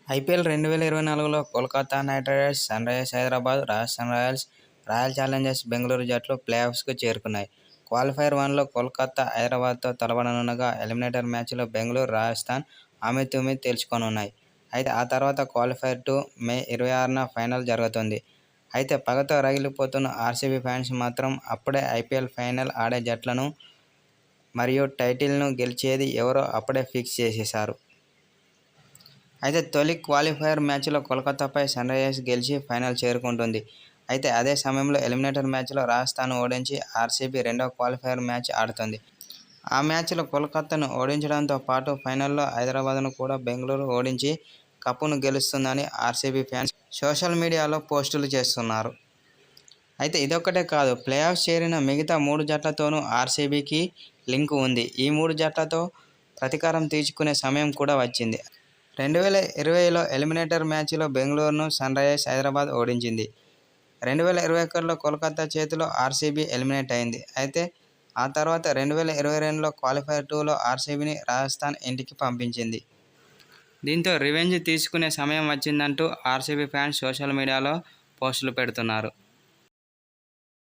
IPL 2024లో Kolkata Knight Riders, Sunrisers Hyderabad, Rajasthan Royals, Royal Challengers Bengaluru జట్లు ప్లే-ఆఫ్స్కు చేరుకున్నాయి. క్వాలిఫైర్ 1లో కోల్కతా హైదరాబాద్తో తలపడనుండగా ఎలిమినేటర్ మ్యాచ్లో బెంగళూరు, రాజస్థాన్ అమీతుమీ తేల్చుకోనున్నాయి. అయితే ఆ తర్వాత క్వాలిఫైర్ 2 మే 26న ఫైనల్ జరగనుంది. అయితే పగతో రగిలిపోతున్న ఆర్సీబీ ఫ్యాన్స్ మాత్రం అప్పుడే ఐపీఎల్ ఫైనల్ ఆడే జట్లను మరియు టైటిల్ను గెలిచేది ఎవరో అప్పుడే ఫిక్స్ చేసేశారు. అయితే తొలి క్వాలిఫైర్ మ్యాచ్లో కోల్కతాపై సన్రైజర్స్ గెలిచి ఫైనల్ చేరుకుంటుంది. అయితే అదే సమయంలో ఎలిమినేటర్ మ్యాచ్లో రాజస్థాన్ను ఓడించి ఆర్సీబీ రెండో క్వాలిఫైర్ మ్యాచ్ ఆడుతుంది. ఆ మ్యాచ్లో కోల్కతాను ఓడించడంతో పాటు ఫైనల్లో హైదరాబాద్ను కూడా బెంగళూరు ఓడించి కప్పును గెలుస్తుందని ఆర్సీబీ ఫ్యాన్స్ సోషల్ మీడియాలో పోస్టులు చేస్తున్నారు. అయితే ఇదొక్కటే కాదు, ప్లే-ఆఫ్స్ చేరిన మిగతా 3 జట్లతోనూ ఆర్సీబీకి లింకు ఉంది. ఈ 3 జట్లతో ప్రతీకారం తీర్చుకునే సమయం కూడా వచ్చింది. 2020లో ఎలిమినేటర్ మ్యాచ్లో బెంగళూరును సన్రైజర్స్ హైదరాబాద్ ఓడించింది. 2021లో కోల్కతా చేతిలో ఆర్సీబీ ఎలిమినేట్ అయింది. అయితే ఆ తర్వాత 2022లో క్వాలిఫైర్ 2లో ఆర్సీబీని రాజస్థాన్ ఇంటికి పంపించింది. దీంతో రివెంజ్ తీసుకునే సమయం వచ్చిందంటూ ఆర్సీబీ ఫ్యాన్స్ సోషల్ మీడియాలో పోస్టులు పెడుతున్నారు.